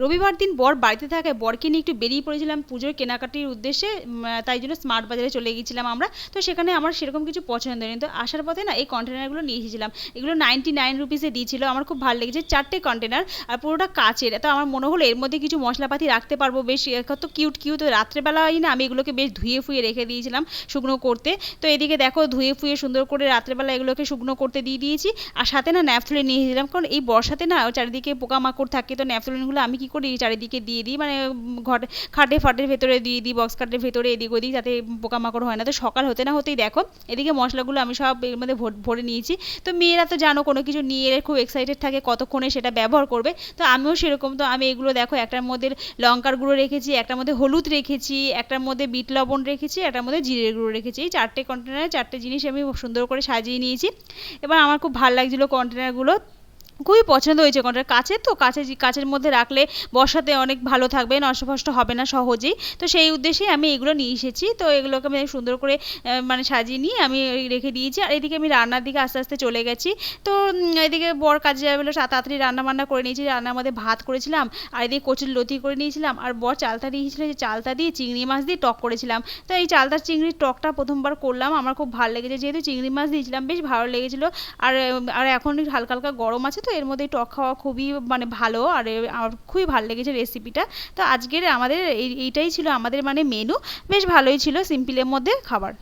রবিবার দিন বর বাড়িতে থাকায় বরকে নিয়ে একটু বেরিয়ে পড়েছিলাম পুজোর কেনাকাটির উদ্দেশ্যে, তাই জন্য স্মার্ট বাজারে চলে গিয়েছিলাম আমরা। তো সেখানে আমার সেরকম কিছু পছন্দ নেই, তো আসার পথে না এই কন্টেনারগুলো নিয়ে এসেছিলাম। এগুলো 99 রুপিসে দিয়েছিল, আমার খুব ভালো লেগেছে, 4টে কন্টেনার আর পুরোটা কাচের। তো আমার মনে হলো এর মধ্যে কিছু মশলাপাতি রাখতে পারবো, বেশ কত কিউট কিউট। রাত্রেবেলায় না আমি এগুলোকে বেশ ধুয়ে ফুয়ে রেখে দিয়েছিলাম শুকনো করতে। তো এদিকে দেখো ধুয়ে ফুয়ে সুন্দর করে রাত্রেবেলা এগুলোকে শুকনো করতে দিয়ে দিয়েছি। আর সাথে না ন্যাপথলিন নিয়ে এসেছিলাম, কারণ এই বর্ষাতে না চারিদিকে পোকামাকড় থাকে, তো ন্যাপথলিনগুলো আমি কি করি চারিদিকে দিয়ে দিই, মানে ঘর খাটে ফাটের ভেতরে দিয়ে দিই, বক্স খাটের ভেতরে এদিক ওদিক, যাতে পোকামাকড় হয় না। তো সকাল হতে না হতেই দেখো এদিকে মশলাগুলো আমি সব এর মধ্যে ভরে নিয়েছি। তো মেয়েরা তো জানো কোনো কিছু নিয়ে এলে খুব এক্সাইটেড থাকে কতক্ষণে সেটা ব্যবহার করবে, তো আমিও সেরকম। তো আমি এগুলো দেখো একটার মধ্যে লঙ্কার গুঁড়ো রেখেছি, একটার মধ্যে হলুদ রেখেছি, একটার মধ্যে বিট লবণ রেখেছি, একটার মধ্যে জিরের গুঁড়ো রেখেছি। এই 4টে কন্টেনারে 4টে জিনিস আমি সুন্দর করে সাজিয়ে নিয়েছি। এবার আমার খুব ভালো লাগছিলো কন্টেনারগুলো, খুবই পছন্দ হয়েছে কন্টেনার। কাচের তো কাচের মধ্যে রাখলে বর্ষাতে অনেক ভালো থাকবে, নষ্ট ফষ্ট হবে না সহজেই। তো সেই উদ্দেশ্যেই আমি এগুলো নিয়ে এসেছি। তো এগুলোকে আমি সুন্দর করে মানে সাজিয়ে নিয়ে আমি রেখে দিয়েছি। আর এদিকে আমি রান্নার দিকে আস্তে আস্তে চলে গেছি। তো এদিকে বর কাজে যাবে বলে তাড়াতাড়ি রান্না বান্না করে নিয়েছি। রান্নার মধ্যে ভাত করেছিলাম, আর এদিকে কচুর লতি করে নিয়েছিলাম, আর বর চালতা নিয়েছিল, যে চালতা দিয়ে চিংড়ি মাছ দিয়ে টক করেছিলাম। তো এই চালতা চিংড়ির টকটা প্রথমবার করলাম, আমার খুব ভালো লেগেছে, যেহেতু চিংড়ি মাছ দিয়েছিলাম বেশ ভালো লেগেছিলো। আর আর এখন হালকা হালকা গরম আছে, তো এর মধ্যে টক খাওয়া খুবই মানে ভালো, আর আমার খুবই ভালো লেগেছে রেসিপিটা। তো আজকের আমাদের এইটাই ছিল আমাদের মানে মেনু, বেশ ভালোই ছিল, সিম্পলের মধ্যে খাবার।